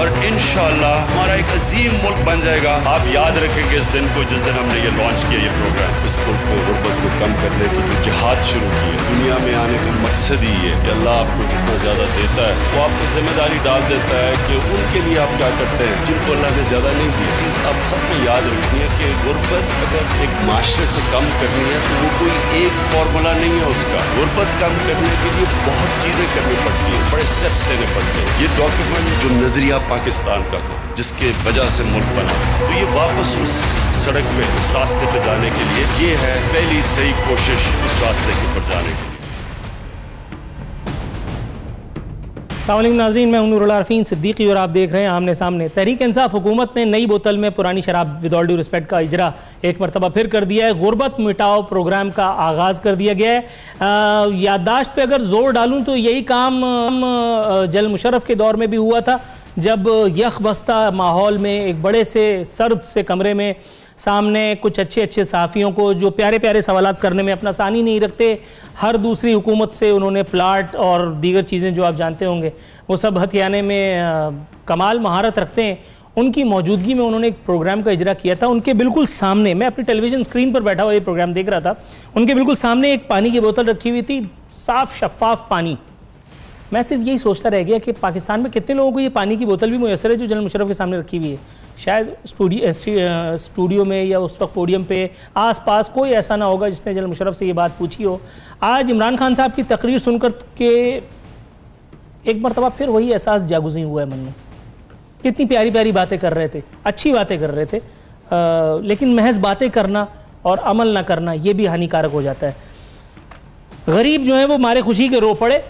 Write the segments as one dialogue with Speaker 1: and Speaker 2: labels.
Speaker 1: और इंशाअल्लाह हमारा एक अजीम मुल्क बन जाएगा। आप याद रखेंगे इस दिन को जिस दिन हमने ये लॉन्च किया ये प्रोग्राम। इस मुल्क को गुर्बत को कम करने की जो जिहाद शुरू की है, दुनिया में आने का मकसद ही है कि अल्लाह आपको जितना ज्यादा देता है वो आपको जिम्मेदारी डाल देता है कि उनके लिए आप क्या करते हैं जिनको अल्लाह ने ज्यादा नहीं दी। चीज आप सबको याद रखनी है कि गुर्बत अगर एक माशरे से कम करनी है तो वो कोई एक फॉर्मूला नहीं है उसका। गुर्बत कम करने के लिए बहुत चीजें करनी पड़ती है, बड़े स्टेप्स लेने पड़ते हैं। ये डॉक्यूमेंट जो नजरिया पाकिस्तान का था जिसके वजह से मुल्क बना, तो ये वापस उस सड़क पे उस रास्ते पे जाने के लिए ये है पहली सही कोशिश उस रास्ते के ऊपर जाने की।
Speaker 2: अस्सलाम वालेकुम नाज़रीन, मैं हूं नूरुल आरफीन सिद्दीकी और आप देख रहे हैं आमने सामने। तहरीक इंसाफ हुकूमत ने नई बोतल में पुरानी शराब विद ऑल ड्यू रिस्पेक्ट का इजरा एक मरतबा फिर कर दिया है। गुर्बत मिटाओ प्रोग्राम का आगाज़ कर दिया गया है। याददाश्त पे अगर जोर डालूं तो यही काम जल मुशर्रफ के दौर में भी हुआ था, जब यख बस्ता माहौल में एक बड़े से सर्द से कमरे में सामने कुछ अच्छे अच्छे सहाफ़ियों को जो प्यारे प्यारे सवालात करने में अपना सानी नहीं रखते, हर दूसरी हुकूमत से उन्होंने प्लाट और दीगर चीज़ें जो आप जानते होंगे वो सब हथियाने में कमाल महारत रखते हैं, उनकी मौजूदगी में उन्होंने एक प्रोग्राम का इजरा किया था। उनके बिल्कुल सामने, मैं अपनी टेलीविज़न स्क्रीन पर बैठा हुआ ये प्रोग्राम देख रहा था, उनके बिल्कुल सामने एक पानी की बोतल रखी हुई थी, साफ़ शफाफ पानी। मैं सिर्फ यही सोचता रह गया कि पाकिस्तान में कितने लोगों को ये पानी की बोतल भी मुयसर है जो जनरल मुशर्रफ के सामने रखी हुई है। शायद स्टूडियो में या उस वक्त पोडियम पे आसपास कोई ऐसा ना होगा जिसने जनरल मुशर्रफ से ये बात पूछी हो। आज इमरान खान साहब की तकरीर सुनकर के एक मरतबा फिर वही एहसास जागुज़ी हुआ है मन में। कितनी प्यारी प्यारी बातें कर रहे थे, अच्छी बातें कर रहे थे, लेकिन महज बातें करना और अमल ना करना ये भी हानिकारक हो जाता है। गरीब जो है वो मारे खुशी के रो पड़े,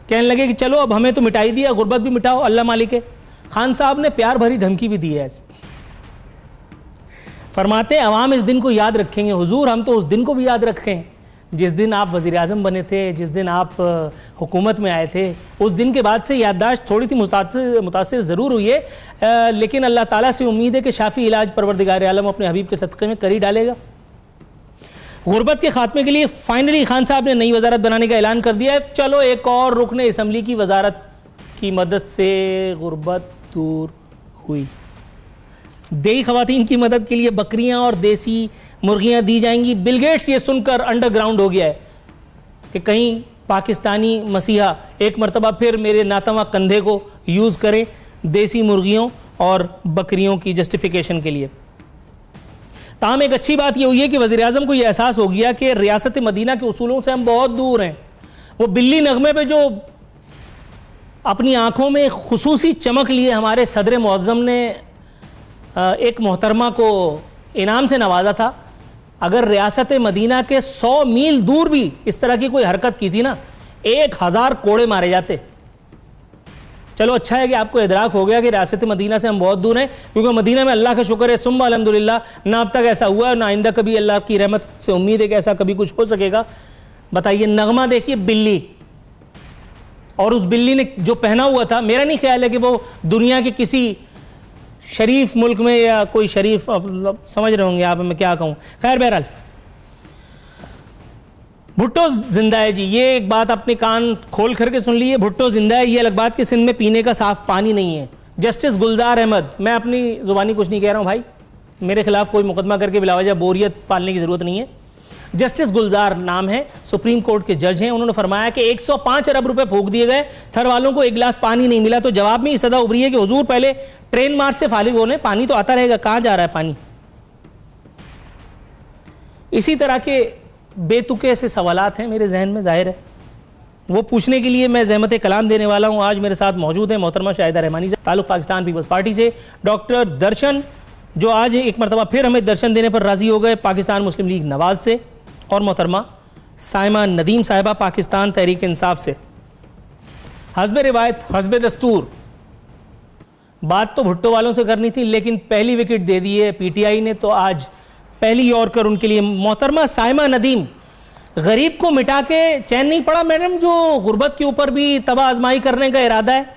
Speaker 2: कहने लगे कि चलो अब हमें तो मिटाई दिया, गुर्बत भी मिटाओ, अल्लाह मालिक है। खान साहब ने प्यार भरी धमकी भी दी है। फरमाते हैं अवाम इस दिन को याद रखेंगे। हुजूर हम तो उस दिन को भी याद रखें जिस दिन आप वज़ीर आज़म बने थे, जिस दिन आप हुकूमत में आए थे। उस दिन के बाद से याददाश्त थोड़ी सी मुतासिर ज़रूर हुई है, लेकिन अल्लाह ताला से उम्मीद है कि शाफ़ी इलाज परवरदिगार आलम अपने हबीब के सदक़े में कर ही डालेगा। गुर्बत के खात्मे के लिए फाइनली खान साहब ने नई वजारत बनाने का ऐलान कर दिया है। चलो एक और रुकने असम्बली की वजारत की मदद से गुर्बत दूर हुई। देही खवातीन की मदद के लिए बकरियां और देसी मुर्गियां दी जाएंगी। बिल गेट्स ये सुनकर अंडरग्राउंड हो गया है कि कहीं पाकिस्तानी मसीहा एक मरतबा फिर मेरे नातवा कंधे को यूज़ करें देसी मुर्गियों और बकरियों की जस्टिफिकेशन के लिए। ताहम एक अच्छी बात यह हुई है कि वज़ीर आज़म को यह एहसास हो गया कि रियासत मदीना के उसूलों से हम बहुत दूर हैं। वो बिल्ली नगमे पे जो अपनी आंखों में खुसूसी चमक लिए हमारे सदर मुअज़्ज़म ने एक मोहतरमा को इनाम से नवाजा था, अगर रियासत मदीना के 100 मील दूर भी इस तरह की कोई हरकत की थी ना, 1000 कोड़े मारे जाते। चलो अच्छा है कि आपको इदराक हो गया कि रियासत मदीना से हम बहुत दूर हैं, क्योंकि मदीना में अल्लाह का शुक्र है सुम्मा अल्हम्दुलिल्लाह, ना अब तक ऐसा हुआ है ना आइंदा कभी अल्लाह की रहमत से उम्मीद है कि ऐसा कभी कुछ हो सकेगा। बताइए, नगमा देखिए बिल्ली, और उस बिल्ली ने जो पहना हुआ था, मेरा नहीं ख्याल है कि वो दुनिया के किसी शरीफ मुल्क में या कोई शरीफ, समझ रहे होंगे आप मैं क्या कहूँ। खैर बहरहाल, भुट्टो जिंदा है जी, ये एक बात अपने कान खोल करके सुन लीजिए। भुट्टो जिंदा है, ये अलग बात कि सिंध में पीने का साफ पानी नहीं है। जस्टिस गुलजार अहमद, मैं अपनी जुबानी कुछ नहीं कह रहा हूँ भाई, मेरे खिलाफ कोई मुकदमा करके बिलावजह बोरियत पालने की जरूरत नहीं है। जस्टिस गुलजार नाम है, सुप्रीम कोर्ट के जज हैं। उन्होंने फरमाया कि 105 अरब रुपए फूंक दिए गए, थर वालों को एक गिलास पानी नहीं मिला। तो जवाब में सदा उभरी है कि हुजूर पहले ट्रेन मार्च से फारिग होने, पानी तो आता रहेगा, कहां जा रहा है पानी। इसी तरह के बेतुके से सवालात हैं मेरे जहन में, जाहिर है वो पूछने के लिए मैं ज़हमत कलाम देने वाला हूं। आज मेरे साथ मौजूद है मोहतरमा शाहिदा रहमानी से, ताल्लुक पाकिस्तान पीपल्स पार्टी से, डॉक्टर दर्शन जो आज एक मरतबा फिर हमें दर्शन देने पर राजी हो गए, पाकिस्तान मुस्लिम लीग नवाज से, और मोहतरमा साइमा नदीम साहिबा पाकिस्तान तहरीक इंसाफ से। हस्ब रिवायत हस्ब दस्तूर बात तो भुट्टो वालों से करनी थी, लेकिन पहली विकेट दे दी है पीटीआई ने, तो आज पहली यॉर्कर उनके लिए। मोहतरमा साइमा नदीम, गरीब को मिटा के चैन नहीं पड़ा मैडम, जो गुर्बत के ऊपर भी तबाह आजमाई करने का इरादा है।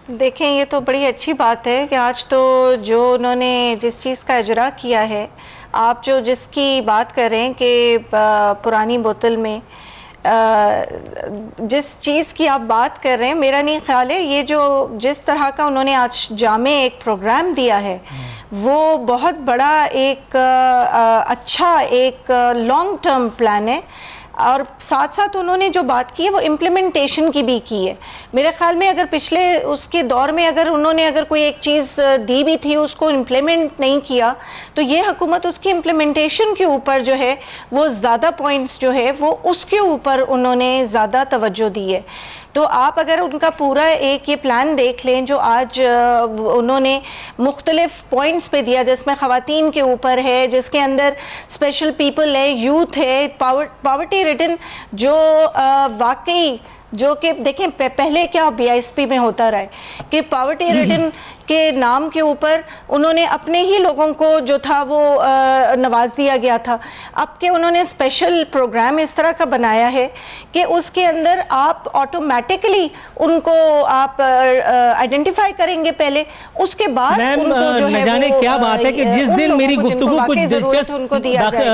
Speaker 3: देखें, ये तो बड़ी अच्छी बात है कि आज तो जो उन्होंने जिस चीज़ का इजरा किया है, आप जो जिसकी बात कर रहे हैं कि पुरानी बोतल में जिस चीज़ की आप बात कर रहे हैं, मेरा नहीं ख्याल है ये जो जिस तरह का उन्होंने आज जामे एक प्रोग्राम दिया है वो बहुत बड़ा एक अच्छा एक लॉन्ग टर्म प्लान है, और साथ साथ उन्होंने जो बात की है वो इम्प्लीमेंटेशन की भी की है। मेरे ख्याल में अगर पिछले उसके दौर में अगर उन्होंने अगर कोई एक चीज़ दी भी थी उसको इम्प्लीमेंट नहीं किया, तो ये हुकूमत उसकी इम्प्लीमेंटेशन के ऊपर जो है वो ज़्यादा पॉइंट्स जो है वो उसके ऊपर उन्होंने ज़्यादा तवज्जो दी है। तो आप अगर उनका पूरा एक ये प्लान देख लें जो आज उन्होंने मुख्तलिफ पॉइंट्स पे दिया, जिसमें ख़वातीन के ऊपर है, जिसके अंदर स्पेशल पीपल है, यूथ है, पॉवर्टी रिटर्न जो वाकई जो कि देखें पहले क्या BISP में होता रहा है कि पॉवर्टी रिटर्न के नाम के ऊपर उन्होंने अपने ही लोगों को जो था वो नवाज दिया गया था। अब के उन्होंने स्पेशल प्रोग्राम इस तरह का बनाया है कि उसके अंदर आप ऑटोमेटिकली उनको आप आइडेंटिफाई करेंगे पहले, उसके बाद उनको जो है
Speaker 2: जाने क्या बात है कि जिस दिन मेरी गुफ्तगू कुछ दिलचस्प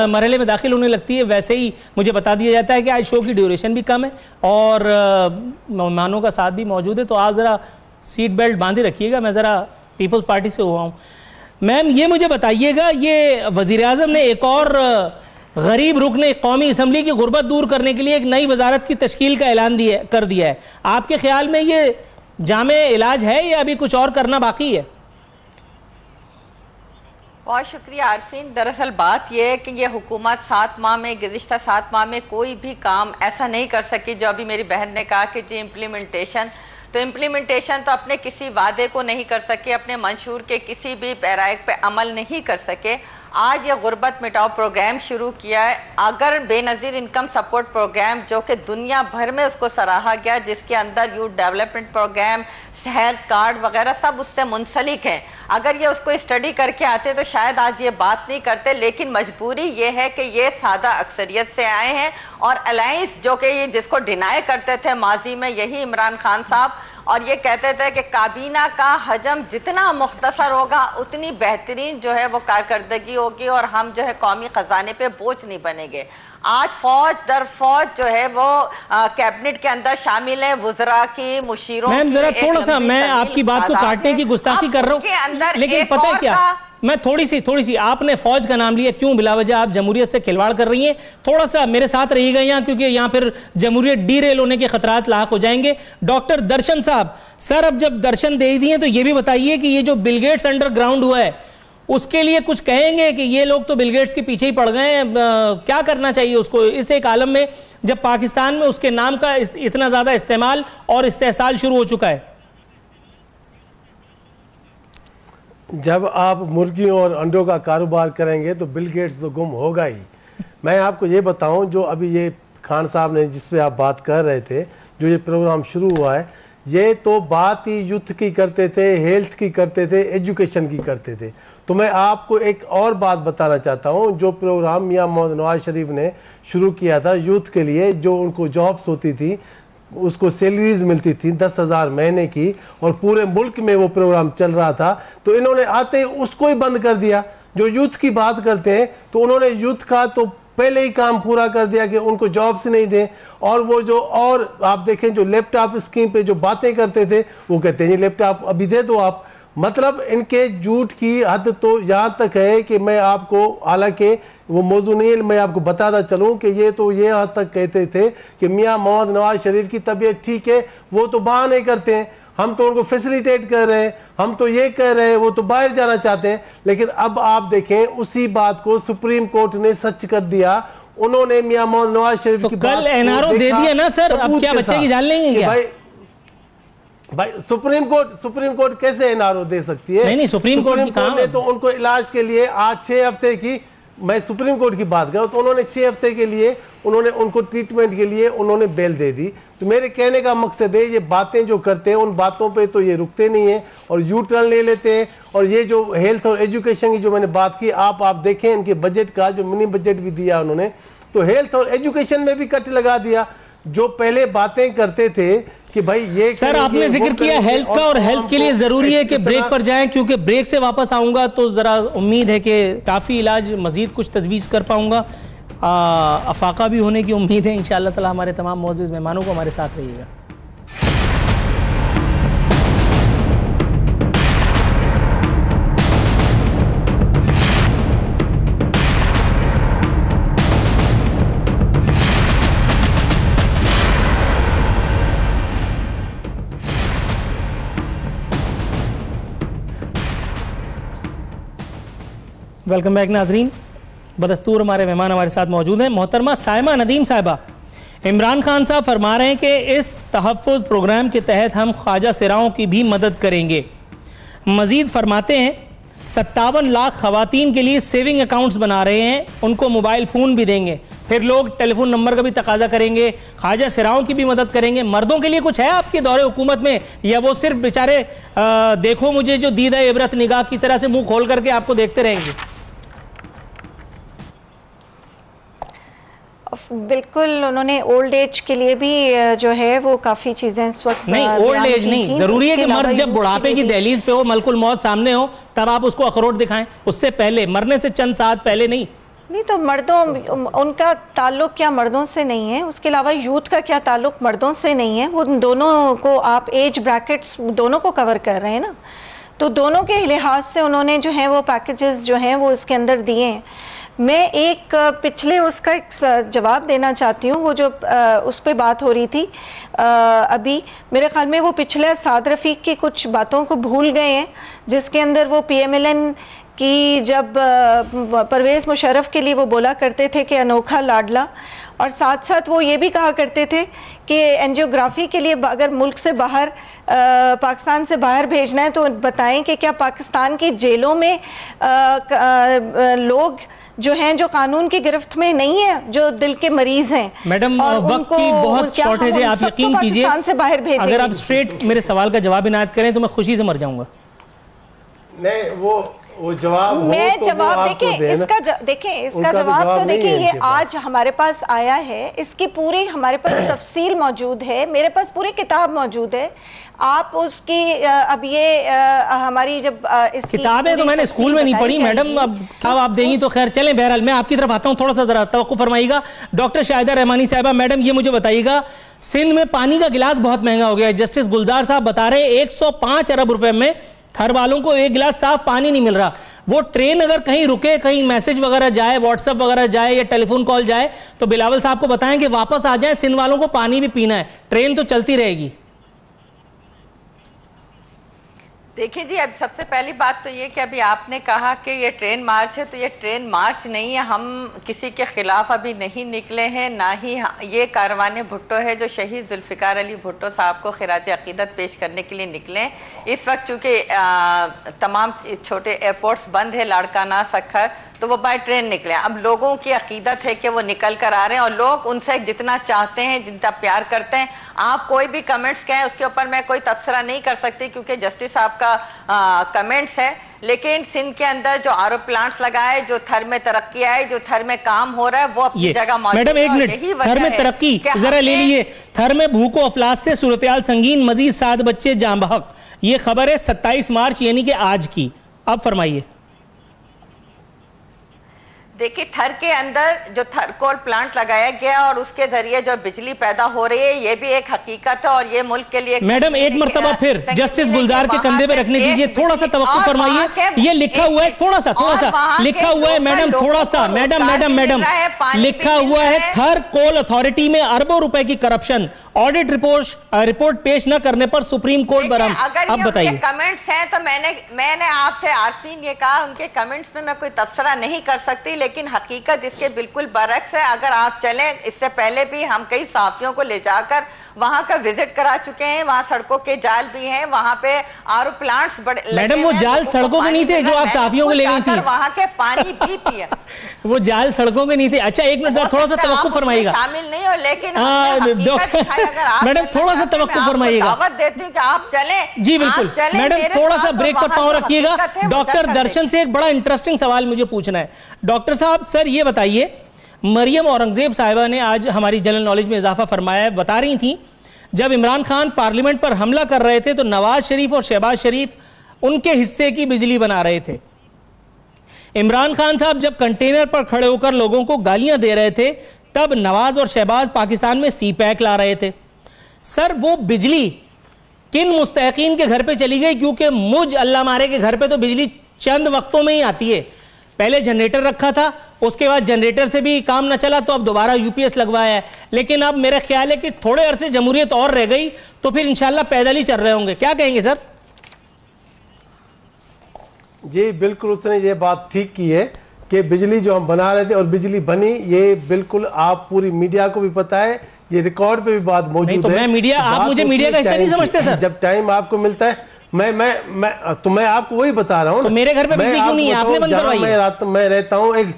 Speaker 2: मरहले में दाखिल होने लगती है वैसे ही मुझे बता दिया जाता है कि आज शो की ड्यूरेशन भी कम है और मेहमानों का साथ भी मौजूद है, तो आज ज़रा सीट बेल्ट बांधे रखिएगा, मैं ज़रा पीपल्स पार्टी से हुआ हूँ। मैम ये मुझे बताइएगा, ये वज़ीर आज़म ने एक और गरीब रुकन कौमी असम्बली की गुर्बत दूर करने के लिए एक नई वजारत की तश्कील का ऐलान कर दिया है। आपके ख्याल में ये जामे इलाज है या अभी कुछ और करना बाकी है?
Speaker 4: बहुत शुक्रिया आरफीन। दरअसल बात यह है कि ये हुकूमत 7 माह में, गुज़िश्ता 7 माह में कोई भी काम ऐसा नहीं कर सकी जो अभी मेरी बहन ने कहा कि जी इम्प्लीमेंटेशन तो अपने किसी वादे को नहीं कर सके, अपने मंशूर के किसी भी पैराइक पे अमल नहीं कर सके। आज ये गुर्बत मिटाओ प्रोग्राम शुरू किया है, अगर बेनज़ीर इनकम सपोर्ट प्रोग्राम जो कि दुनिया भर में उसको सराहा गया, जिसके अंदर youth development program, health card वगैरह सब उससे मुंसलिक है, अगर ये उसको स्टडी करके आते तो शायद आज ये बात नहीं करते। लेकिन मजबूरी ये है कि ये सादा अक्सरियत से आए हैं और अलायंस जो कि ये जिसको डिनाई करते थे माजी में यही इमरान खान साहब, और ये कहते थे कि काबीना का हजम जितना मुख्तसर होगा उतनी बेहतरीन जो है वो कारकर्दगी होगी और हम जो है कौमी खजाने पे बोझ नहीं बनेंगे। आज फौज दर फौज जो है वो कैबिनेट के अंदर शामिल है, वुज़रा की, मुशीरों की।
Speaker 2: मैम जरा थोड़ा सा मैं आपकी बात को काटने की गुस्ताखी कर रहा हूँ, लेकिन पता है क्या, मैं थोड़ी सी आपने फौज का नाम लिया, क्यों बिलावजह आप जमहूरियत से खिलवाड़ कर रही हैं? थोड़ा सा मेरे साथ रहिएगा यहाँ, क्योंकि यहाँ फिर जमहूरियत डीरेल होने के खतरात लाक हो जाएंगे। डॉक्टर दर्शन साहब, सर अब जब दर्शन दे दिए तो ये भी बताइए कि ये जो बिल गेट्स अंडरग्राउंड हुआ है उसके लिए कुछ कहेंगे कि ये लोग तो बिल गेट्स के पीछे ही पड़ गए हैं, क्या करना चाहिए उसको इस एक आलम में जब पाकिस्तान में उसके नाम का इतना ज्यादा इस्तेमाल और इस्तेहसाल शुरू हो चुका है?
Speaker 5: जब आप मुर्गियों और अंडों का कारोबार करेंगे तो बिल गेट्स तो गुम होगा ही। मैं आपको ये बताऊं, जो अभी ये खान साहब ने जिस पे आप बात कर रहे थे, जो ये प्रोग्राम शुरू हुआ है, ये तो बात ही यूथ की करते थे, हेल्थ की करते थे, एजुकेशन की करते थे। तो मैं आपको एक और बात बताना चाहता हूँ, जो प्रोग्राम मियां मोहम्मद नवाज शरीफ ने शुरू किया था यूथ के लिए, जो उनको जॉब्स होती थी, उसको सैलरीज मिलती थी 10,000 महीने की, और पूरे मुल्क में वो प्रोग्राम चल रहा था, तो इन्होंने आते ही उसको ही बंद कर दिया। जो यूथ की बात करते हैं तो उन्होंने यूथ का तो पहले ही काम पूरा कर दिया कि उनको जॉब्स नहीं दें, और वो जो और आप देखें जो लैपटॉप स्कीम पे जो बातें करते थे वो कहते हैं लैपटॉप अभी दे दो आप। मतलब इनके झूठ की हद तो यहाँ तक है कि मैं आपको, हालांकि वो मौजू नहीं है, मैं आपको बताता चलूँ कि ये तो ये हद तक कहते थे कि मियां मोहम्मद नवाज शरीफ की तबीयत ठीक है, वो तो बहाने करते हैं, हम तो उनको फैसिलिटेट कर रहे हैं, हम तो ये कह रहे हैं, वो तो बाहर जाना चाहते हैं। लेकिन अब आप देखें उसी बात को सुप्रीम कोर्ट ने सच कर दिया। उन्होंने मियां मोहम्मद नवाज शरीफ की
Speaker 2: कल एनआरओ दे दिया ना सर, अब क्या बच्चे की जान लेंगे क्या?
Speaker 5: भाई सुप्रीम कोर्ट कैसे एनआरओ दे सकती है?
Speaker 2: नहीं, सुप्रीम कोर्ट
Speaker 5: ने तो उनको इलाज के लिए 8-6 हफ्ते की, मैं सुप्रीम कोर्ट की बात कर रहा हूं, तो उन्होंने 6 हफ्ते के लिए उन्होंने उनको ट्रीटमेंट के लिए उन्होंने बेल दे दी। तो मेरे कहने का मकसद है, ये बातें जो करते हैं उन बातों पे तो ये रुकते नहीं है और यू टर्न ले लेते हैं। और ये जो हेल्थ और एजुकेशन की जो मैंने बात की, आप देखें इनके बजट का जो मिनी बजट भी दिया उन्होंने, तो हेल्थ और एजुकेशन में भी कट लगा दिया। जो पहले बातें करते थे कि भाई ये
Speaker 2: सर आपने जिक्र किया हेल्थ का, और हेल्थ के लिए जरूरी है कि ब्रेक पर जाएं, क्योंकि ब्रेक से वापस आऊंगा तो जरा उम्मीद है कि काफी इलाज मजीद कुछ तजवीज कर पाऊंगा। अफाका भी होने की उम्मीद है इंशाअल्लाह ताला। हमारे तमाम मोअज़्ज़िज़ मेहमानों को हमारे साथ रहिएगा। वेलकम बैक नाजरीन। बदस्तूर हमारे मेहमान हमारे साथ मौजूद हैं। मोहतरमा साइमा नदीम साहिबा, इमरान खान साहब फरमा रहे हैं कि इस तहफ़्फ़ुज़ प्रोग्राम के तहत हम ख्वाजा सिराओं की भी मदद करेंगे। मज़ीद फरमाते हैं 57 लाख ख़वातीन के लिए सेविंग अकाउंट्स बना रहे हैं, उनको मोबाइल फ़ोन भी देंगे, फिर लोग टेलीफोन नंबर का भी तकाजा करेंगे, ख्वाजा सिराओं की भी मदद करेंगे। मर्दों के लिए कुछ है आपके दौरे हुकूमत में, या वो सिर्फ बेचारे देखो मुझे जो दीदा इबरत निगाह की तरह से मुंह खोल करके आपको देखते रहेंगे?
Speaker 3: बिल्कुल, उन्होंने ओल्ड एज के लिए भी जो है वो काफ़ी चीज़ें इस वक्त
Speaker 2: नहीं, ओल्ड एज नहीं, ज़रूरी है कि मर्द जब बुढ़ापे की दहलीज पे हो, मलकुल मौत सामने हो, तब आप उसको अखरोट दिखाएं, उससे पहले, मरने से चंद साथ पहले नहीं।
Speaker 3: नहीं तो मर्दों, उनका ताल्लुक क्या मर्दों से नहीं है, उसके अलावा यूथ का क्या ताल्लुक मर्दों से नहीं है, वो दोनों को आप एज ब्रैकेट्स दोनों को कवर कर रहे हैं ना, तो दोनों के लिहाज से उन्होंने जो है वो पैकेजेस जो हैं वो इसके अंदर दिए हैं। मैं एक पिछले उसका एक जवाब देना चाहती हूँ, वो जो उस पर बात हो रही थी अभी, मेरे ख्याल में वो पिछले साद रफ़ीक की कुछ बातों को भूल गए हैं, जिसके अंदर वो PMLN की जब परवेज़ मुशर्रफ के लिए वो बोला करते थे कि अनोखा लाडला, और साथ साथ वो ये भी कहा करते थे कि एंजियोग्राफी के लिए अगर मुल्क से बाहर पाकिस्तान से बाहर भेजना है तो बताएं कि क्या पाकिस्तान की जेलों में लोग जो हैं जो कानून की गिरफ्त में नहीं है, जो दिल के मरीज हैं।
Speaker 2: मैडम वक्त की बहुत शॉर्टेज है, आप यकीन कीजिए अगर आप स्ट्रेट मेरे सवाल का जवाब इनायत करें तो मैं खुशी से मर जाऊंगा।
Speaker 5: नहीं, वो जवाब
Speaker 3: मैं
Speaker 5: तो
Speaker 3: जवाब देखें इसका जवाब तो देखिए ये आज हमारे पास आया है, इसकी पूरी हमारे पास तफसील मौजूद है, मेरे पास पूरी किताब मौजूद है। आप उसकी अब ये हमारी जब
Speaker 2: किताबें तो मैंने स्कूल में नहीं पढ़ी मैडम, अब आप देंगी तो खैर चलें। बहरहाल मैं आपकी तरफ आता हूँ, थोड़ा सा जरा तवक्कुफ फरमाइएगा। डॉक्टर शाहिदा रहमानी साहिबा, मैडम ये मुझे बताइएगा, सिंध में पानी का गिलास बहुत महंगा हो गया है। जस्टिस गुलजार साहब बता रहे हैं 105 अरब रुपए में हर वालों को एक गिलास साफ पानी नहीं मिल रहा। वो ट्रेन अगर कहीं रुके, कहीं मैसेज वगैरह जाए, व्हाट्सएप वगैरह जाए या टेलीफोन कॉल जाए तो बिलावल साहब को बताएं कि वापस आ जाएं, सिंध वालों को पानी भी पीना है, ट्रेन तो चलती रहेगी।
Speaker 4: देखिए जी, अब सबसे पहली बात तो ये कि अभी आपने कहा कि ये ट्रेन मार्च है, तो ये ट्रेन मार्च नहीं है, हम किसी के खिलाफ अभी नहीं निकले हैं, ना ही ये कारवान भुट्टो है जो शहीद जुल्फ़िकार अली भुट्टो साहब को खिराज अकीदत पेश करने के लिए निकले। इस वक्त चूँकि तमाम छोटे एयरपोर्ट्स बंद है, लाड़काना, सखर, तो वो बाय ट्रेन निकले। अब लोगों की अकीदत है कि वो निकल कर आ रहे हैं और लोग उनसे जितना चाहते हैं, जितना प्यार करते हैं। आप कोई भी कमेंट्स कहें उसके ऊपर मैं कोई तबसरा नहीं कर सकती क्योंकि जस्टिस साहब का कमेंट्स है, लेकिन सिंध के अंदर जो आरओ प्लांट्स लगाए, जो थर में तरक्की आई, जो थर में काम हो रहा है, वो अपनी जगह मौजूद है।
Speaker 2: मैडम एक मिनट, थर में तरक्की जरा ले लीजिए। थर में भूख अफलास से सूरत-ए-हाल संगीन, मजीद 7 बच्चे जाँ बहक। ये खबर है 27 मार्च यानी कि आज की। अब फरमाइए।
Speaker 4: देखिए, थर के अंदर जो थर्कोल प्लांट लगाया गया और उसके जरिए जो बिजली पैदा हो रही है, ये भी एक हकीकत है और ये मुल्क के लिए।
Speaker 2: मैडम एक मरतबा फिर जस्टिस गुलजार के कंधे पे रखने दीजिए, थोड़ा सा तवक्कुफ फरमाइए। ये लिखा हुआ है, थोड़ा सा लिखा हुआ है मैडम, थोड़ा सा मैडम लिखा हुआ है, थर कोल अथॉरिटी में अरबों रुपए की करप्शन, ऑडिट रिपोर्ट पेश न करने पर सुप्रीम कोर्ट बरामद। अब बताइए।
Speaker 4: कमेंट्स हैं तो मैंने आपसे आरफीन ये कहा, उनके कमेंट्स में मैं कोई तबसरा नहीं कर सकती, लेकिन हकीकत इसके बिल्कुल बरक्स है। अगर आप चलें, इससे पहले भी हम कई साफियों को ले जाकर वहां का विजिट करा चुके हैं, वहां सड़कों के जाल भी हैं, वहां पे आरओ प्लांट्स बड़े।
Speaker 2: मैडम वो जाल सड़कों पे नहीं थे जो आप साफियों को ले गई थी,
Speaker 4: वहां के पानी भी पिया।
Speaker 2: वो जाल सड़कों पे नहीं थे। अच्छा एक मिनट थोड़ा सा तवक्कुफ फरमाइएगा।
Speaker 4: शामिल नहीं हो, लेकिन
Speaker 2: मैडम थोड़ा सा तवक्कुफ फरमाइएगा।
Speaker 4: दावत देती हूँ कि आप चलें।
Speaker 2: जी बिल्कुल मैडम, थोड़ा सा ब्रेक पर पाँव रखिएगा। डॉक्टर दर्शन से एक बड़ा इंटरेस्टिंग सवाल मुझे पूछना है। डॉक्टर साहब, सर ये बताइए, मरियम औरंगजेब साहिबा ने आज हमारी जनरल नॉलेज में इजाफा फरमाया है, बता रही थी जब इमरान खान पार्लियामेंट पर हमला कर रहे थे तो नवाज शरीफ और शहबाज शरीफ उनके हिस्से की बिजली बना रहे थे। इमरान खान साहब जब कंटेनर पर खड़े होकर लोगों को गालियां दे रहे थे तब नवाज और शहबाज पाकिस्तान में सी पैक ला रहे थे। सर वो बिजली किन मुस्तहकीन के घर पे चली गई? क्योंकि मुझ अल्लाह मारे के घर पे तो बिजली चंद वक्तों में ही आती है। पहले जनरेटर रखा था, उसके बाद जनरेटर से भी काम न चला तो अब दोबारा यूपीएस लगवाया है। लेकिन अब मेरा ख्याल है कि थोड़े अरसे जमहूरियत और रह गई तो फिर इंशाल्लाह पैदल ही चल रहे होंगे। क्या कहेंगे सर?
Speaker 5: जी बिल्कुल, उसने ये बात ठीक की है कि बिजली जो हम बना रहे थे और बिजली बनी, ये बिल्कुल आप पूरी मीडिया को भी पता है, ये रिकॉर्ड पे भी बात मौजूद
Speaker 2: तो
Speaker 5: है।
Speaker 2: मैं मीडिया, आप मुझे मीडिया का हिस्सा नहीं समझते सर?
Speaker 5: जब टाइम आपको मिलता है, मैं आपको वही बता रहा हूँ।
Speaker 2: तो मेरे घर पे बिजली क्यों नहीं है? आपने बंद करवाई है।
Speaker 5: मैं रहता हूँ एक,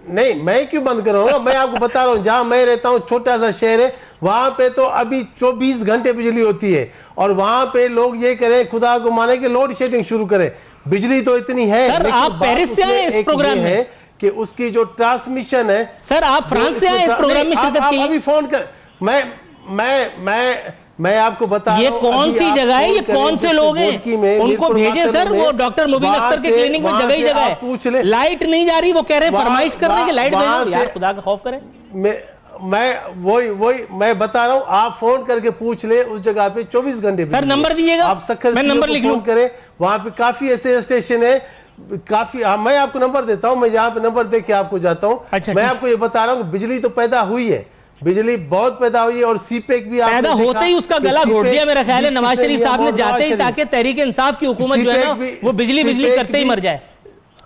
Speaker 5: नहीं मैं क्यों बंद कराऊंगा, मैं आपको बता रहा हूँ जहां मैं रहता हूँ छोटा सा शहर है, वहां पे तो अभी 24 घंटे बिजली होती है और वहां पे लोग ये करें खुदा को माने कि लोड शेडिंग शुरू करें। बिजली तो इतनी है।
Speaker 2: सर आप पेरिस से आए इस प्रोग्राम में?
Speaker 5: है कि उसकी जो ट्रांसमिशन है।
Speaker 2: सर आप फ्रांस से आए इस प्रोग्राम में शिरकत के लिए?
Speaker 5: अभी फोन कर, मैं आपको बता रहा हूं,
Speaker 2: ये कौन सी जगह है, ये कौन से लोग हैं? उनको भेजे सर, वो डॉक्टर मुबीन अख्तर के क्लिनिक में जगह ही जगह है। पूछ ले, लाइट नहीं जा रही, वो कह रहे हैं फरमाइश करने की लाइट भेजो। यार खुदा का खौफ करें।
Speaker 5: मैं वही मैं बता रहा हूं, आप फोन करके पूछ ले उस जगह पे 24 घंटे।
Speaker 2: सर नंबर दीजिएगा,
Speaker 5: आप सखर
Speaker 2: मैं नंबर लिख लूं।
Speaker 5: करें, वहां पे काफी ऐसे स्टेशन है, काफी। मैं आपको नंबर देता हूं, मैं यहाँ पे नंबर दे के आपको जाता हूँ।
Speaker 2: अच्छा,
Speaker 5: मैं आपको ये बता रहा हूँ बिजली तो पैदा हुई है, बिजली बहुत पैदा हुई है और सीपेक भी
Speaker 2: पैदा होते ही उसका गला घोट दिया मेरा ख्याल है नवाज शरीफ साहब ने, जाते ही, ताकि तहरीक इंसाफ की हुकूमत जो है ना वो बिजली करते ही मर जाए।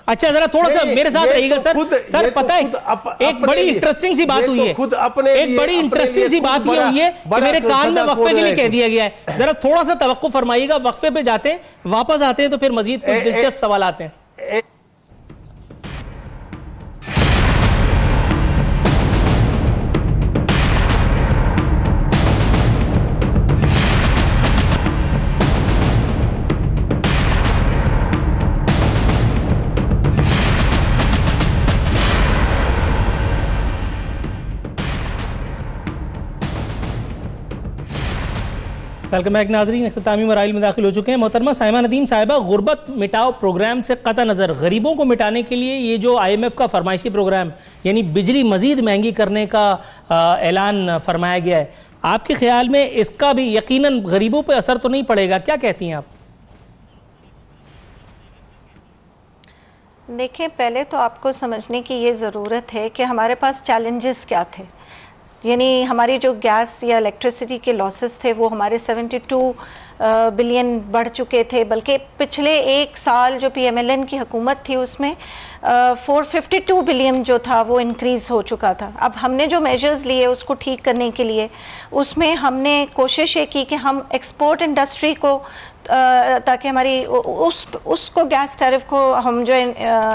Speaker 2: अच्छा जरा थोड़ा सा मेरे साथ रहिएगा सर। सर पता है एक बड़ी इंटरेस्टिंग सी बात हुई है, एक बड़ी इंटरेस्टिंग सी बात ये हुई है कि मेरे कान में वक्फे के लिए कह दिया गया है। जरा थोड़ा सा तवक्को फरमाइएगा, वक्फे पे जाते हैं, वापस आते हैं तो फिर मजीद कुछ दिलचस्प सवाल आते हैं। वेलकम बैक नाजरीन, इख्तितामी मराइल में दाखिल हो चुके हैं। मोहतरमा साइमा नदीम साहिबा, गुर्बत मिटाओ प्रोग्राम से कता नज़र गरीबों को मिटाने के लिए ये जो IMF का फरमाइशी प्रोग्राम यानी बिजली मज़ीद महंगी करने का ऐलान फरमाया गया है, आपके ख्याल में इसका भी यकीनन गरीबों पर असर तो नहीं पड़ेगा? क्या कहती हैं आप?
Speaker 3: देखिए, पहले तो आपको समझने की ये ज़रूरत है कि हमारे पास चैलेंजेस क्या थे। यानी हमारी जो गैस या इलेक्ट्रिसिटी के लॉसेस थे वो हमारे 72 बिलियन बढ़ चुके थे, बल्कि पिछले एक साल जो PMLN की हुकूमत थी उसमें 452 बिलियन जो था वो इंक्रीज़ हो चुका था। अब हमने जो मेजर्स लिए उसको ठीक करने के लिए, उसमें हमने कोशिश ये की कि हम एक्सपोर्ट इंडस्ट्री को, ताकि हमारी उसको गैस टैरिफ को हम जो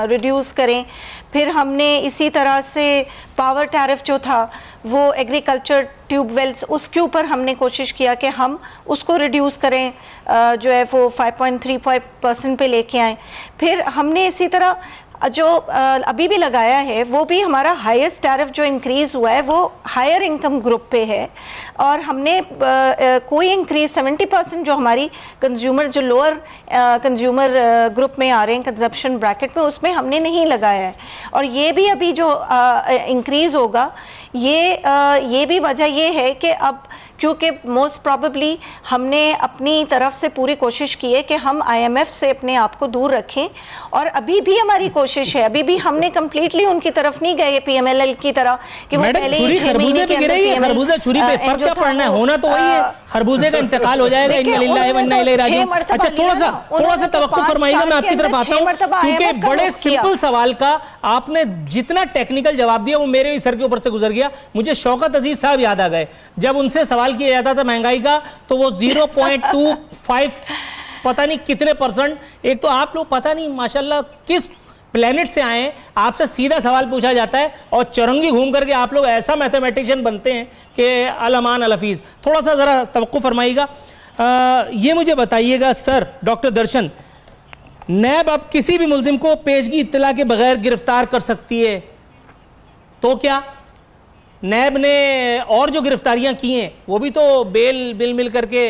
Speaker 3: रिड्यूस करें। फिर हमने इसी तरह से पावर टैरिफ जो था वो एग्रीकल्चर ट्यूबवेल्स, उसके ऊपर हमने कोशिश किया कि हम उसको रिड्यूस करें, जो है वो 5.35% पे लेके आए। फिर हमने इसी तरह जो अभी भी लगाया है वो भी हमारा हाईएस्ट टैरिफ जो इंक्रीज़ हुआ है वो हायर इनकम ग्रुप पे है, और हमने कोई इंक्रीज 70% जो हमारी कंज्यूमर जो लोअर कंज्यूमर ग्रुप में आ रहे हैं कंजप्शन ब्रैकेट में, उसमें हमने नहीं लगाया है। और ये भी अभी जो इंक्रीज़ होगा ये भी वजह ये है कि अब क्योंकि मोस्ट प्रॉबेबली हमने अपनी तरफ से पूरी कोशिश की है कि हम IMF से अपने आप को दूर रखें, और अभी भी हमारी कोशिश है, अभी भी हमने कंप्लीटली उनकी तरफ नहीं गए PMLL की तरह कि वो पहले ही 6 महीने के अंदर
Speaker 2: खरबूजा छुरी पे फर्क क्या पड़ना है, होना तो वही है, खरबूजे का इंतकाल हो जाएगा। इन्ना लिल्लाहि व इन्ना इलैहि राजिऊन। अच्छा थोड़ा सा तवक्कुफ फरमाइएगा, मैं आपकी तरफ आता हूं, क्योंकि बड़े सिंपल सवाल का आपने जितना टेक्निकल जवाब दिया वो मेरे ही सर के ऊपर से गुजर गया। मुझे शौकत अजीज साहब याद आ गए, जब उनसे सवाल किया जाता था महंगाई का तो वो 0.25 पता नहीं कितने %। एक तो आप लोग पता नहीं माशाल्लाह किस प्लेनेट से आए हैं, आपसे सीधा सवाल पूछा जाता है और चौरंगी घूम करके आप लोग ऐसा मैथमेटिशियन बनते हैं कि अल-अमान अल-हफीज। थोड़ा सा जरा तवक्कुफ फरमाइएगा। ये मुझे बताइएगा सर, डॉक्टर दर्शन, नैब अब किसी भी मुल्जिम को पेशगी इत्तला के बगैर गिरफ्तार कर सकती है, तो क्या नैब ने और जो गिरफ्तारियां की हैं वो भी तो बिल मिल करके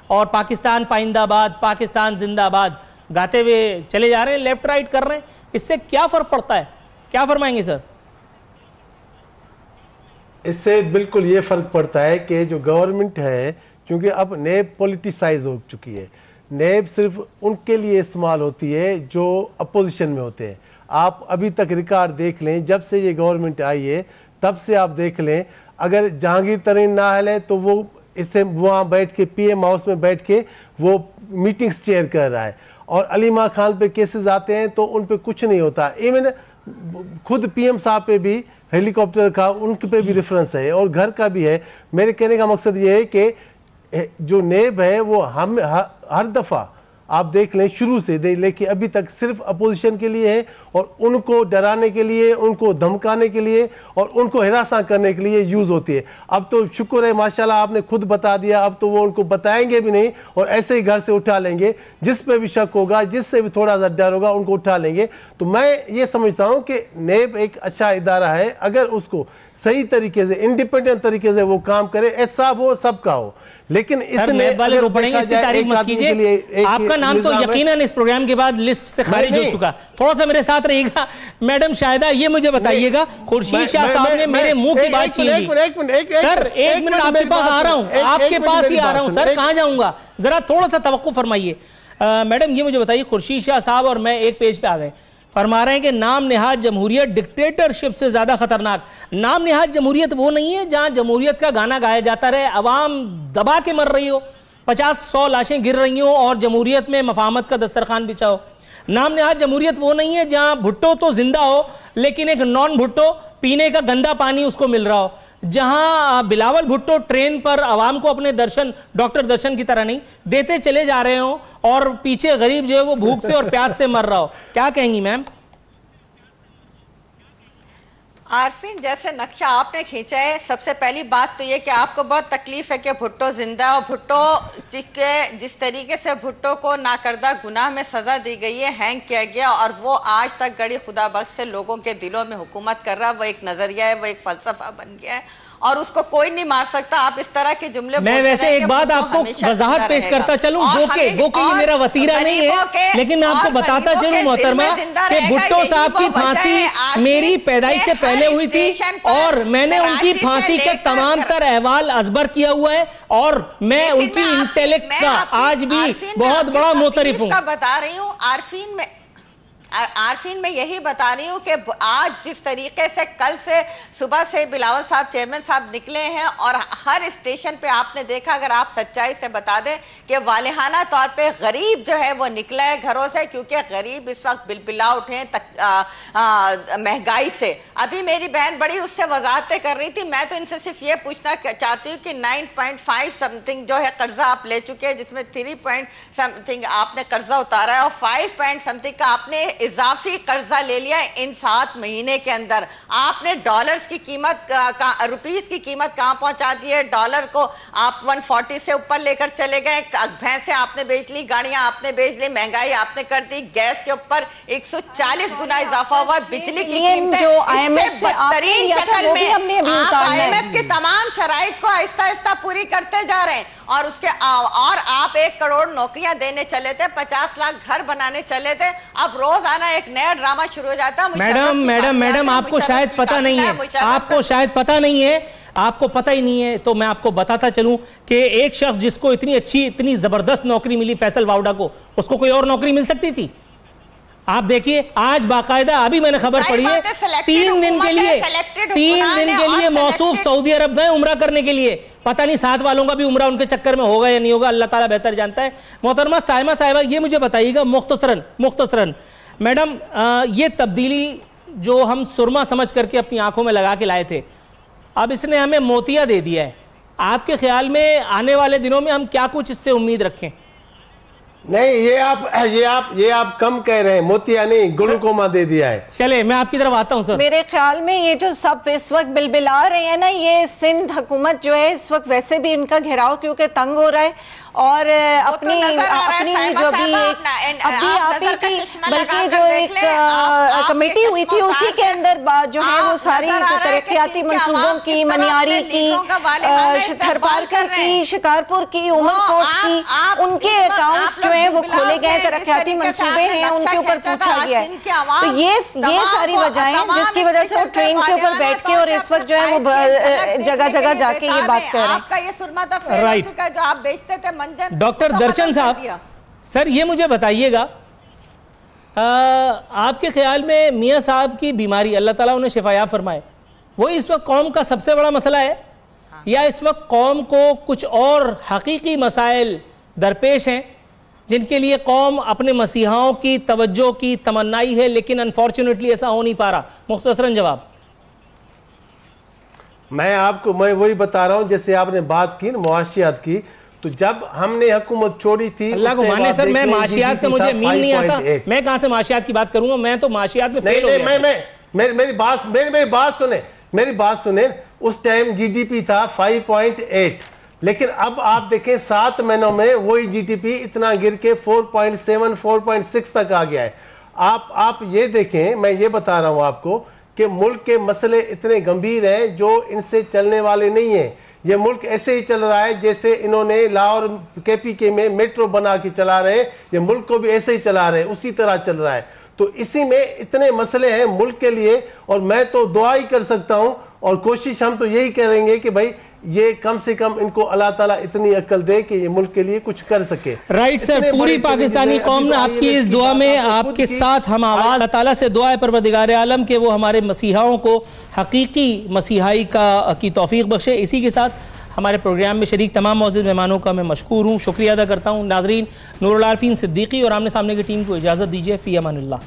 Speaker 2: और पाकिस्तान पाइंदाबाद, पाकिस्तान जिंदाबाद गाते हुए चले जा रहे हैं, लेफ्ट राइट कर रहे हैं। इससे क्या फर्क पड़ता है, क्या फरमाएंगे सर?
Speaker 5: इससे बिल्कुल ये फर्क पड़ता है कि जो गवर्नमेंट है, क्योंकि अब नेब पॉलिटिसाइज हो चुकी है, नेब सिर्फ उनके लिए इस्तेमाल होती है जो अपोजिशन में होते हैं। आप अभी तक रिकॉर्ड देख लें, जब से ये गवर्नमेंट आई है तब से आप देख लें, अगर जहांगीर तरीन नाहल है तो वो इससे वहाँ बैठ के पीएम हाउस में बैठ के वो मीटिंग्स चेयर कर रहा है, और अलीमा खान पे केसेस आते हैं तो उन पे कुछ नहीं होता। इवन खुद पीएम साहब पे भी हेलीकॉप्टर का उनके पे भी रेफरेंस है और घर का भी है। मेरे कहने का मकसद ये है कि जो नेब है वो हम हर दफ़ा आप देख लें शुरू से लेकिन अभी तक सिर्फ अपोजिशन के लिए है, और उनको डराने के लिए, उनको धमकाने के लिए और उनको हिरासा करने के लिए यूज़ होती है। अब तो शुक्र है माशाल्लाह आपने खुद बता दिया, अब तो वो उनको बताएंगे भी नहीं और ऐसे ही घर से उठा लेंगे। जिस पे भी शक होगा, जिससे भी थोड़ा सा डर होगा, उनको उठा लेंगे। तो मैं ये समझता हूँ कि नेब एक अच्छा इदारा है, अगर उसको सही तरीके से इंडिपेंडेंट तरीके से वो काम करे, एहतसाब हो सबका हो। लेकिन इसमें
Speaker 2: वाले रोपड़ेंगे इतनी तारीफ मत कीजिए, आपका नाम तो यकीनन इस प्रोग्राम के बाद लिस्ट से खारिज हो चुका। थोड़ा सा मेरे साथ रहिएगा। मैडम शाहिदा, ये मुझे बताइएगा, खुर्शीद शाह साहब ने मेरे मुंह की बात छीन ली। सर एक मिनट आपके पास आ रहा हूँ, आपके पास ही आ रहा हूँ सर, कहाँ जाऊंगा, जरा थोड़ा सा तवक्कुफ फरमाइए। मैडम ये मुझे बताइए, खुर्शीद शाह साहब और मैं एक पेज पे आ गए, फरमा रहे हैं कि नाम निहाद जमहूरियत डिक्टेटरशिप से ज्यादा खतरनाक। नाम निहाद जमहूरियत वो नहीं है जहां जमहूरियत का गाना गाया जाता रहे, अवाम दबा के मर रही हो, 50-100 लाशें गिर रही हो और जमहूरियत में मफाहमत का दस्तरखान बिछा हो। नाम निहाद जमहूरियत वो नहीं है जहां भुट्टो तो जिंदा हो लेकिन एक नॉन भुट्टो पीने का गंदा पानी उसको मिल रहा हो, जहां बिलावल भुट्टो ट्रेन पर आवाम को अपने दर्शन, डॉक्टर दर्शन की तरह नहीं देते चले जा रहे हो और पीछे गरीब जो है वो भूख से और प्यास से मर रहा हो। क्या कहेंगी मैम?
Speaker 4: आरफीन, जैसे नक्शा आपने खींचा है, सबसे पहली बात तो ये कि आपको बहुत तकलीफ है कि भुट्टो जिंदा, और भुट्टो जिस तरीके से भुट्टो को नाकर्दा गुनाह में सजा दी गई है, हैंग किया गया और वो आज तक गड़ी खुदा बख्श से लोगों के दिलों में हुकूमत कर रहा, वो एक नजरिया है, वो एक फलसफा बन गया है और उसको कोई नहीं मार सकता। आप इस तरह के जुमले,
Speaker 2: मैं वैसे एक बात आपको वजाहत पेश करता चलूं, गो के ये मेरा वतीरा नहीं है, लेकिन मैं आपको बताता चलूं मोहतरमा कि भुट्टो साहब की फांसी मेरी पैदाइश से पहले हुई थी और मैंने उनकी फांसी के तमाम तर अहवाल अजबर किया हुआ है और मैं उनकी इंटेलेक्ट का आज भी बहुत बड़ा मोतरिफ हूँ।
Speaker 4: बता रही हूँ आरफीन में यही बता रही हूँ कि आज जिस तरीके से कल से सुबह से बिलावल साहब, चेयरमैन साहब निकले हैं और हर स्टेशन पे आपने देखा, अगर आप सच्चाई से बता दें कि वालिहाना तौर पे गरीब जो है वो निकला है घरों से, क्योंकि गरीब इस वक्त बिलबिला उठे हैं महंगाई से। अभी मेरी बहन बड़ी उससे वजाहतें कर रही थी, मैं तो इनसे सिर्फ ये पूछना चाहती हूँ कि 9.5 समथिंग जो है कर्जा आप ले चुके हैं, जिसमें 3 पॉइंट समथिंग आपने कर्जा उतारा है और 5 पॉइंट समथिंग का आपने इजाफी कर्जा ले लिया इन 7 महीने के अंदर। आपने डॉलर्स की कीमत, रुपीस की कीमत कहां पहुंचा दी है? डॉलर को आप 140 से ऊपर लेकर चले गए, भैंसें आपने बेच ली, गाड़ियां आपने बेच ली, महंगाई आपने कर दी, गैस के ऊपर 140 गुना इजाफा हुआ, बिजली की कीमतें बदतरीन शक्ल में आप IMF के तमाम शराइत को आहिस्ता आहिस्ता पूरी करते जा रहे हैं और उसके और आप 1 करोड़ नौकरियां देने चले थे, 50 लाख घर बनाने चले थे, अब रोज आना एक नया ड्रामा शुरू हो जाता है।
Speaker 2: मैडम आपको शायद पता नहीं है, आपको शायद पता नहीं है, आपको पता ही नहीं है, तो मैं आपको बताता चलूं कि एक शख्स जिसको इतनी अच्छी, इतनी जबरदस्त नौकरी मिली फैसल वावडा को, उसको कोई और नौकरी मिल सकती थी? आप देखिए आज बाकायदा अभी मैंने खबर पढ़ी है 3 दिन के लिए मौसूफ सऊदी अरब गए उम्रा करने के लिए। पता नहीं साथ वालों का भी उम्रा उनके चक्कर में होगा या नहीं होगा, अल्लाह ताला बेहतर जानता है। मोहतरमा साइमा साहिबा, ये मुझे बताइएगा मुख्तसरन मैडम, ये तब्दीली जो हम सुरमा समझ करके अपनी आंखों में लगा के लाए थे, अब इसने हमें मोतिया दे दिया है। आपके ख्याल में आने वाले दिनों में हम क्या कुछ इससे उम्मीद रखें?
Speaker 5: नहीं, ये आप कम कह रहे हैं, मोतिया नहीं ग्लूकोमा दे दिया है।
Speaker 2: चले मैं आपकी तरफ आता हूं सर।
Speaker 3: मेरे ख्याल में ये जो सब इस वक्त बिलबिला रहे हैं ना, ये सिंध हुकूमत जो है इस वक्त वैसे भी इनका घेराव क्योंकि तंग हो रहा है और अपनी जो भी बल्कि जो एक कमेटी हुई थी उसी के अंदर जो है वो सारी तरक्याती मंसूबों की, मनियारी की, थरपालकर की, शिकारपुर की, उमरकोट की, उनके अकाउंट्स जो है वो खोले गए, तरक्याती मंसूबे हैं उनके ऊपर पूछा गया है। तो ये सारी वजह है जिसकी वजह से वो ट्रेन के ऊपर बैठ के और इस वक्त जो है वो जगह जगह जाके ये बात कर रहे हैं।
Speaker 4: आपका ये सुरमा था फेल हो चुका है, जो आप बेचते थे मंजन।
Speaker 2: डॉक्टर दर्शन साहब, सर ये मुझे बताइएगा, आपके ख्याल में मियाँ साहब की बीमारी, अल्लाह ताला उन्हें शिफायाब फरमाए, वो इस वक्त कौम का सबसे बड़ा मसला है, या इस वक्त कौम को कुछ और हकीकी मसाइल दरपेश हैं जिनके लिए कौम अपने मसीहाओं की तवज्जो की तमन्नाई है, लेकिन अनफॉर्चुनेटली ऐसा हो नहीं पा रहा? मुख्तसरन जवाब।
Speaker 5: मैं वही बता रहा हूँ, जैसे आपने बात की मुआशियात की, तो जब हमने हुकूमत छोड़ी थी,
Speaker 2: अल्लाह को माने सर, मैं माशियात का मुझे मीन नहीं आता, मैं कहां से माशियात की बात करूंगा, मैं तो माशियात में फेल हो गया। मेरी बात सुने, उस टाइम जीडीपी था 5.8, लेकिन अब आप देखें 7 महीनों में वही जीडीपी इतना गिर के 4.7 4.6 तक आ गया है। आप ये देखें, मैं ये बता रहा हूं आपको कि मुल्क के मसले इतने गंभीर हैं जो इनसे चलने वाले नहीं हैं। ये मुल्क ऐसे ही चल रहा है जैसे इन्होंने लाहौर केपीके में मेट्रो बना के चला रहे हैं, ये मुल्क को भी ऐसे ही चला रहे हैं, उसी तरह चल रहा है। तो इसी में इतने मसले हैं मुल्क के लिए, और मैं तो दुआ ही कर सकता हूं, और कोशिश हम तो यही करेंगे कि भाई ये कम से कम इनको अल्लाह ताला इतनी अक्ल दे कि ये मुल्क के लिए कुछ कर सके। राइट सर, पूरी पाकिस्तानी कौम ने आपकी इस दुआ में आपके साथ हम आवाज़, अल्लाह ताला से दुआ है परवरदिगार आलम के वो हमारे मसीहाओं को हकीकी मसीहाई की तौफीक बख्शे। इसी के साथ हमारे प्रोग्राम में शरीक तमाम मौजूद मेहमानों का मैं मशकूर हूँ, शुक्रिया अदा करता हूँ। नाजरीन, नूरुल आरफीन सिद्दीकी और आमने सामने की टीम को इजाज़त दीजिए। फ़ी अमानिल्लाह।